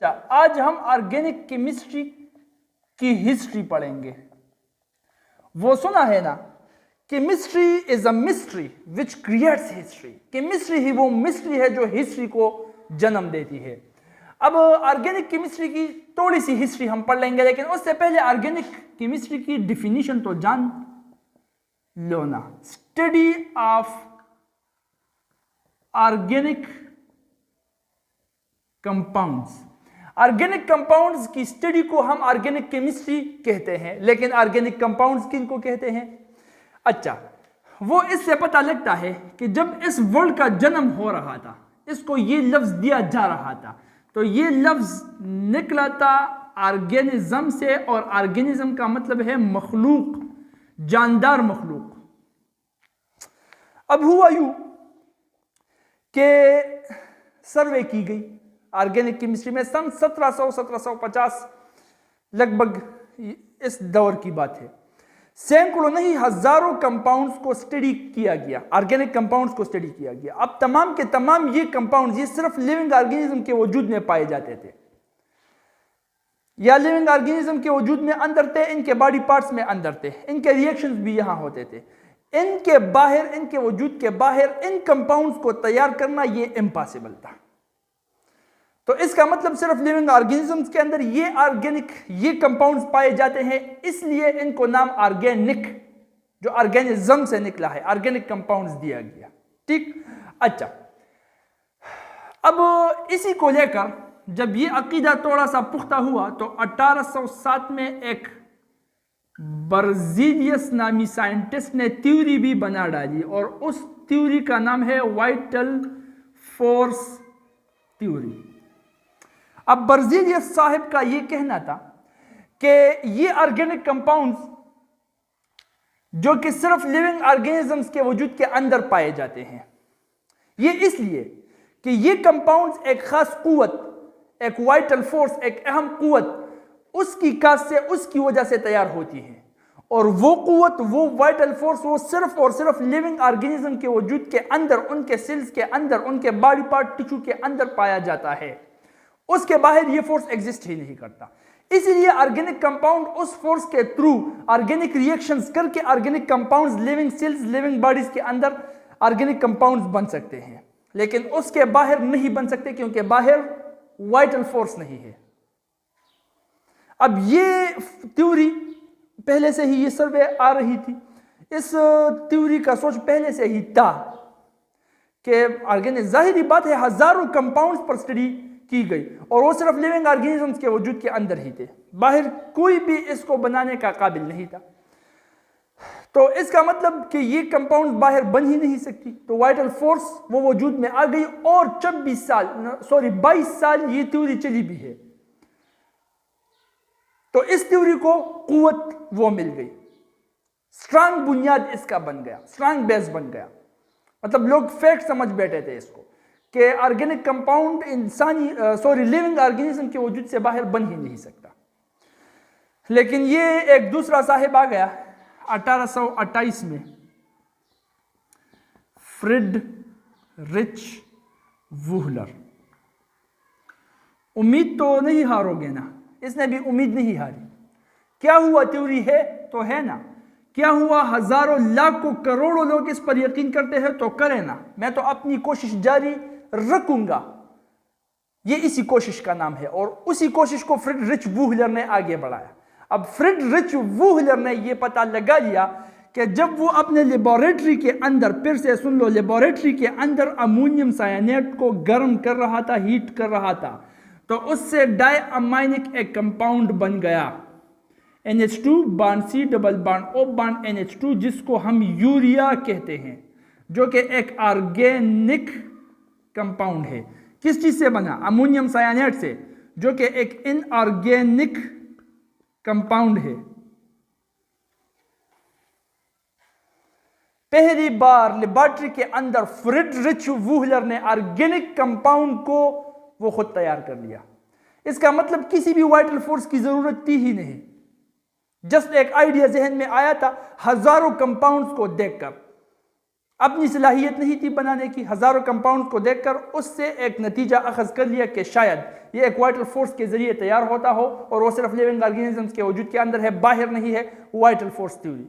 अच्छा, आज हम ऑर्गेनिक केमिस्ट्री की हिस्ट्री पढ़ेंगे। वो सुना है ना, chemistry is a mystery which creates history. Chemistry ही वो मिस्ट्री है जो हिस्ट्री को जन्म देती है। अब ऑर्गेनिक केमिस्ट्री की थोड़ी सी हिस्ट्री हम पढ़ लेंगे, लेकिन उससे पहले ऑर्गेनिक केमिस्ट्री की डिफिनीशन तो जान लो ना। Study of organic compounds. Organic compounds की स्टडी को हम ऑर्गेनिक केमिस्ट्री कहते हैं, लेकिन ऑर्गेनिक कंपाउंड्स किनको कहते हैं? अच्छा, वो इससे पता लगता है कि जब इस वर्ल्ड का जन्म हो रहा था, इसको ये लफ्ज दिया जा रहा था, तो ये लफ्ज निकला था ऑर्गेनिज्म से, और ऑर्गेनिज्म का मतलब है मखलूक, जानदार मखलूक। अब हुआ यूं कि सर्वे की गई ऑर्गेनिक केमिस्ट्री में सन 1750 लगभग, इस दौर की बात है। सैकड़ों नहीं हजारों कंपाउंड्स को स्टडी किया गया, ऑर्गेनिक कंपाउंड्स को स्टडी किया गया। अब तमाम के तमाम ये कंपाउंड्स, ये सिर्फ लिविंग ऑर्गेनिज्म के वजूद में पाए जाते थे, या लिविंग ऑर्गेनिज्म के वजूद में अंदर थे, इनके बॉडी पार्ट्स में अंदर थे, इनके रिएक्शंस भी यहां होते थे। इनके बाहर, इनके वजूद के बाहर इन कंपाउंड्स को तैयार करना ये इम्पॉसिबल था। तो इसका मतलब सिर्फ लिविंग ऑर्गेनिजम्स के अंदर ये ऑर्गेनिक, ये कंपाउंड्स पाए जाते हैं, इसलिए इनको नाम ऑर्गेनिक, जो ऑर्गेनिज्म से निकला है, ऑर्गेनिक कंपाउंड्स दिया गया। ठीक, अच्छा, अब इसी को लेकर जब ये अकीदा थोड़ा सा पुख्ता हुआ, तो 1807 में एक बर्जीलियस नामी साइंटिस्ट ने थ्योरी भी बना डाली, और उस थ्योरी का नाम है वाइटल फोर्स थ्योरी। अब बर्जीलियस साहब का यह कहना था कि ये ऑर्गेनिक कंपाउंड्स जो कि सिर्फ लिविंग ऑर्गेनिजम्स के वजूद के अंदर पाए जाते हैं, ये इसलिए कि ये कंपाउंड्स एक खास कुव्वत, एक वाइटल फोर्स, एक अहम कुव्वत उसकी काज से, उसकी वजह से तैयार होती है, और वो कुव्वत, वो वाइटल फोर्स, वो सिर्फ और सिर्फ लिविंग ऑर्गेनिज्म के वजूद के अंदर, उनके सेल्स के अंदर, उनके बॉडी पार्ट टिश्यू के अंदर पाया जाता है। उसके बाहर ये फोर्स एग्जिस्ट ही नहीं करता। इसलिए ऑर्गेनिक कंपाउंड उस फोर्स के थ्रू ऑर्गेनिक रिएक्शंस करके organic compounds, living cells, living bodies के अंदर ऑर्गेनिक कंपाउंड्स बन सकते हैं, लेकिन उसके बाहर नहीं बन सकते, क्योंकि बाहर वाइटल फोर्स नहीं है। अब ये थ्योरी पहले से ही, ये सर्वे आ रही थी, इस थ्योरी का सोच पहले से ही था कि ऑर्गेनिक, जाहिर बात है हजारों कंपाउंड्स पर स्टडी की गई, और वो सिर्फ लिविंग ऑर्गेनिजम्स के वजूद के अंदर ही थे, बाहर कोई भी इसको बनाने का काबिल नहीं था। तो इसका मतलब कि ये कंपाउंड बाहर बन ही नहीं सकती, तो वाइटल फोर्स वो वजूद में आ गई, और 22 साल ये थ्योरी चली भी है। तो इस थ्योरी को कुव्वत वो मिल गई, स्ट्रांग बुनियाद इसका बन गया, स्ट्रांग बेस बन गया। मतलब लोग फैक्ट समझ बैठे थे इसको कि ऑर्गेनिक कंपाउंड लिविंग ऑर्गेनिज्म के वजूद से बाहर बन ही नहीं सकता। लेकिन ये एक दूसरा साहिब आ गया 1828 में, फ्रिडरिच वूहलर। उम्मीद तो नहीं हारोगे ना, इसने भी उम्मीद नहीं हारी। क्या हुआ? थ्योरी है तो है ना, क्या हुआ? हजारों लाखों करोड़ों लोग इस पर यकीन करते हैं तो करें ना, मैं तो अपनी कोशिश जारी रखूंगा। ये इसी कोशिश का नाम है, और उसी कोशिश को फ्रिडरिच वूहलर ने आगे बढ़ाया। अब फ्रिडरिच वूहलर ने यह पता लगा लिया कि जब वो अपने लेबोरेटरी के अंदर, फिर से सुन लो, लेबोरेटरी के अंदर अमोनियम साइनेट को गर्म कर रहा था, हीट कर रहा था, तो उससे डायअमाइनिक एक कंपाउंड बन गया, NH2 bond C double bond O bond NH2, जिसको हम यूरिया कहते हैं, जो कि एक ऑर्गेनिक कंपाउंड है। किस चीज से बना? अमोनियम साइनेट से, जो कि एक इनऑर्गेनिक कंपाउंड है। पहली बार लेबोरेटरी के अंदर फ्रिडरिच वूहलर ने ऑर्गेनिक कंपाउंड को वो खुद तैयार कर लिया। इसका मतलब किसी भी वाइटल फोर्स की जरूरत थी ही नहीं, जस्ट एक आइडिया जहन में आया था हजारों कंपाउंड्स को देखकर। अपनी सलाहियत नहीं थी बनाने की। हज़ारों कंपाउंड को देखकर उससे एक नतीजा अखज़ कर लिया कि शायद ये एक वाइटल फोर्स के ज़रिए तैयार होता हो और वो सिर्फ लिविंग ऑर्गेनिजम्स के वजूद के अंदर है, बाहर नहीं है, वाइटल फोर्स थ्योरी।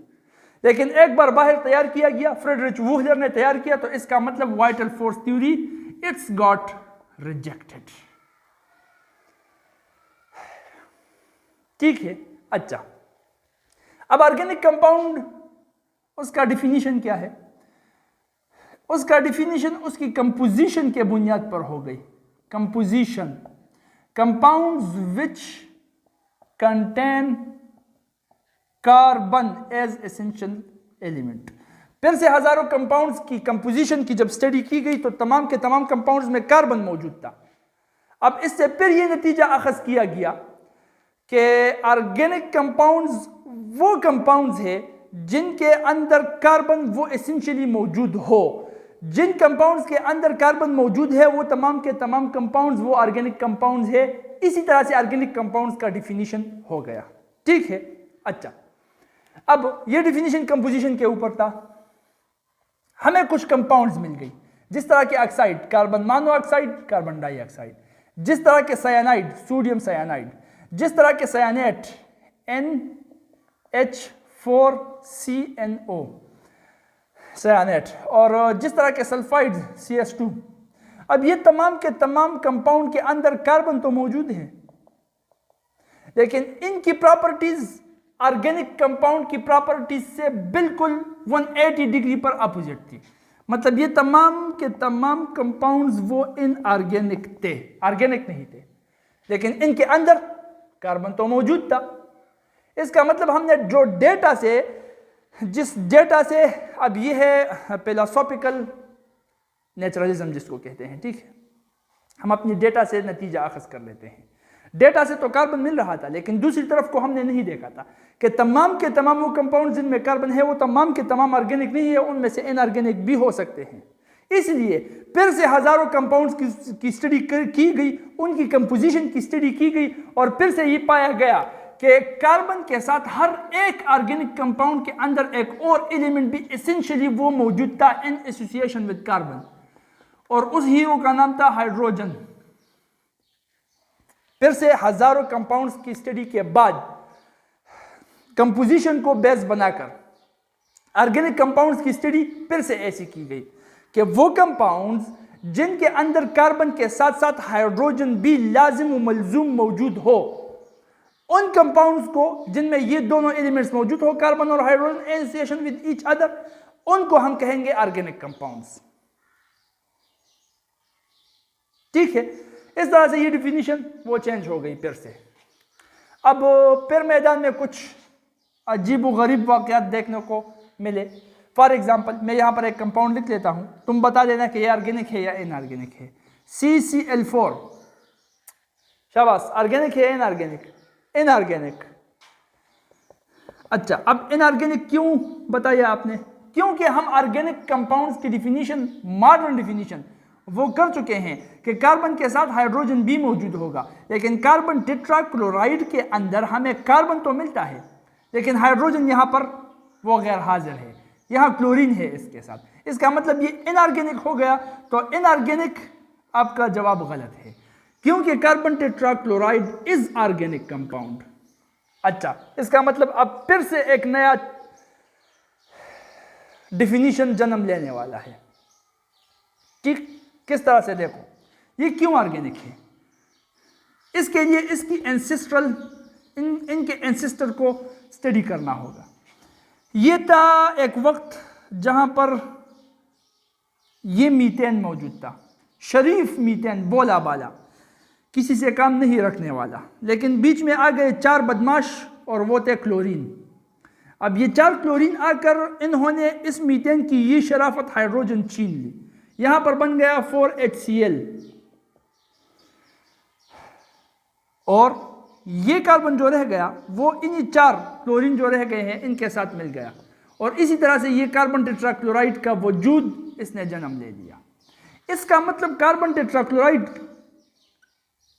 लेकिन एक बार बाहर तैयार किया गया, फ्रेडरिच वूहलर ने तैयार किया, तो इसका मतलब vital force theory it's got rejected. ठीक है, अच्छा, अब ऑर्गेनिक कंपाउंड उसका डिफिनीशन क्या है? उसका डिफिनीशन उसकी कंपोजिशन के बुनियाद पर हो गई। Composition, compounds which contain carbon as essential element. फिर से हजारों कंपाउंड्स की कंपोजिशन की जब स्टडी की गई तो तमाम के तमाम कंपाउंड्स में कार्बन मौजूद था। अब इससे फिर यह नतीजा अखज़ किया गया कि ऑर्गेनिक कंपाउंड्स वो कंपाउंड्स है जिनके अंदर कार्बन वो एसेंशियली मौजूद हो। जिन कंपाउंड्स के अंदर कार्बन मौजूद है वो तमाम के तमाम कंपाउंड्स वो ऑर्गेनिक कंपाउंड्स है। इसी तरह से ऑर्गेनिक कंपाउंड्स का डिफिनीशन हो गया। ठीक है, अच्छा, अब ये डिफिनीशन कंपोजिशन के ऊपर था। हमें कुछ कंपाउंड्स मिल गई, जिस तरह के oxide carbon monoxide, carbon dioxide, जिस तरह के साइनाइड सोडियम साइनाइड, जिस तरह के साइनेट NH4CNO साइनेट, और जिस तरह के सल्फाइड CS2। अब ये तमाम के तमाम कंपाउंड के अंदर कार्बन तो मौजूद है, लेकिन इनकी प्रॉपर्टीज ऑर्गेनिक कंपाउंड की प्रॉपर्टीज से बिल्कुल 180 डिग्री पर अपोजिट थी। मतलब ये तमाम के तमाम कंपाउंड्स वो इनऑर्गेनिक थे, ऑर्गेनिक नहीं थे, लेकिन इनके अंदर कार्बन तो मौजूद था। इसका मतलब हमने जो डेटा से, जिस डेटा से, अब ये है फिलोसॉफिकल नेचुरलिज्म जिसको कहते हैं, ठीक है, हम अपनी डेटा से नतीजा अखज़ कर लेते हैं। डेटा से तो कार्बन मिल रहा था, लेकिन दूसरी तरफ को हमने नहीं देखा था कि तमाम के तमाम वो कंपाउंड जिनमें कार्बन है वो तमाम के तमाम ऑर्गेनिक नहीं है, उनमें से इनऑर्गेनिक भी हो सकते हैं। इसलिए फिर से हजारों कंपाउंड्स की स्टडी की गई, उनकी कंपोजिशन की स्टडी की गई, और फिर से ये पाया गया कि कार्बन के साथ हर एक ऑर्गेनिक कंपाउंड के अंदर एक और एलिमेंट भी एसेंशियली वो मौजूद था इन एसोसिएशन विद कार्बन, और उस हीरो का नाम था हाइड्रोजन। फिर से हजारों कंपाउंड्स की स्टडी के बाद कंपोजिशन को बेस बनाकर ऑर्गेनिक कंपाउंड्स की स्टडी फिर से ऐसी की गई कि वो कंपाउंड्स जिनके अंदर कार्बन के साथ साथ हाइड्रोजन भी लाजिम व मलजूम मौजूद हो, उन कंपाउंड्स को जिनमें ये दोनों एलिमेंट्स मौजूद हो, कार्बन और hydrogen association with each other, उनको हम कहेंगे ऑर्गेनिक कंपाउंड्स। ठीक है, इस तरह से ये डिफिनीशन वो चेंज हो गई फिर से। अब फिर मैदान में कुछ अजीब व गरीब वाक़यात देखने को मिले। फॉर एग्जाम्पल, मैं यहाँ पर एक कंपाउंड लिख लेता हूँ, तुम बता देना कि ये ऑर्गेनिक है या इनऑर्गेनिक है। CCl4, शाबाश, ऑर्गेनिक है या इनऑर्गेनिक? इनऑर्गेनिक। अच्छा, अब इनऑर्गेनिक क्यों बताया आपने? क्योंकि हम ऑर्गेनिक कंपाउंड्स की डिफिनीशन, मॉडर्न डिफिनीशन वो कर चुके हैं कि कार्बन के साथ हाइड्रोजन भी मौजूद होगा, लेकिन कार्बन टेट्राक्लोराइड के अंदर हमें कार्बन तो मिलता है, लेकिन हाइड्रोजन यहाँ पर वो गैर हाजिर है, यहाँ क्लोरीन है इसके साथ। इसका मतलब ये इनऑर्गेनिक हो गया। तो इनऑर्गेनिक आपका जवाब गलत है, क्योंकि carbon tetrachloride is organic compound. अच्छा, इसका मतलब अब फिर से एक नया डिफिनीशन जन्म लेने वाला है। ठीक, किस तरह से? देखो, ये क्यों ऑर्गेनिक है? इसके लिए इसकी एंसेस्ट्रल, इनके एंसेस्टर को स्टडी करना होगा। ये था एक वक्त जहां पर ये मीथेन मौजूद था, शरीफ मीथेन, बोला बाला, किसी से काम नहीं रखने वाला, लेकिन बीच में आ गए चार बदमाश और वो थे क्लोरीन। अब ये चार क्लोरीन आकर इन्होंने इस मीथेन की ये शराफत हाइड्रोजन छीन ली। यहां पर बन गया 4HCl, और ये कार्बन जो रह गया वो इन्हीं चार क्लोरीन जो रह गए हैं इनके साथ मिल गया, और इसी तरह से ये कार्बन टेट्राक्लोराइड का वजूद इसने जन्म ले लिया। इसका मतलब carbon tetrachloride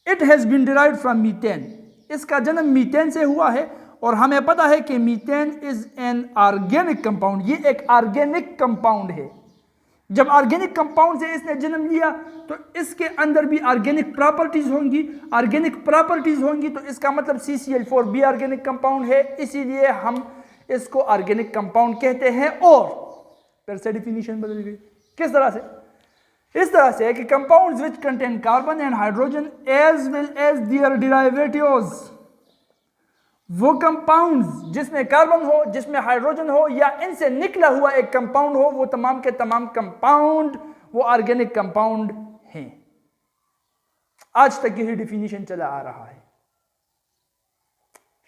it has been derived from methane, इसका जन्म मीथेन से हुआ है, और हमें पता है कि methane is an organic compound, ये एक ऑर्गेनिक कंपाउंड है। जब ऑर्गेनिक कंपाउंड से इसने जन्म लिया तो इसके अंदर भी ऑर्गेनिक प्रॉपर्टीज होंगी। ऑर्गेनिक प्रॉपर्टीज होंगी तो इसका मतलब CCl4 भी ऑर्गेनिक कंपाउंड है, इसीलिए हम इसको ऑर्गेनिक कंपाउंड कहते हैं। और फिर से डिफिनीशन बदल गई। किस तरह से? इस तरह से कि compounds which contain carbon and hydrogen as well as their derivatives, वो कंपाउंड्स जिसमें कार्बन हो, जिसमें हाइड्रोजन हो, या इनसे निकला हुआ एक कंपाउंड हो, वो तमाम के तमाम कंपाउंड वो ऑर्गेनिक कंपाउंड हैं। आज तक यही डिफिनीशन चला आ रहा है,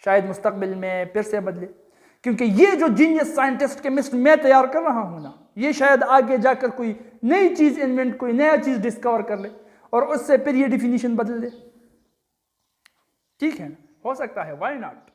शायद मुस्तकबिल में फिर से बदले, क्योंकि ये जो जीनियस साइंटिस्ट केमिस्ट मैं तैयार कर रहा हूं ना, ये शायद आगे जाकर कोई नई चीज इन्वेंट, कोई नया चीज डिस्कवर कर ले और उससे फिर ये डिफिनीशन बदल दे। ठीक है, हो सकता है, व्हाई नॉट।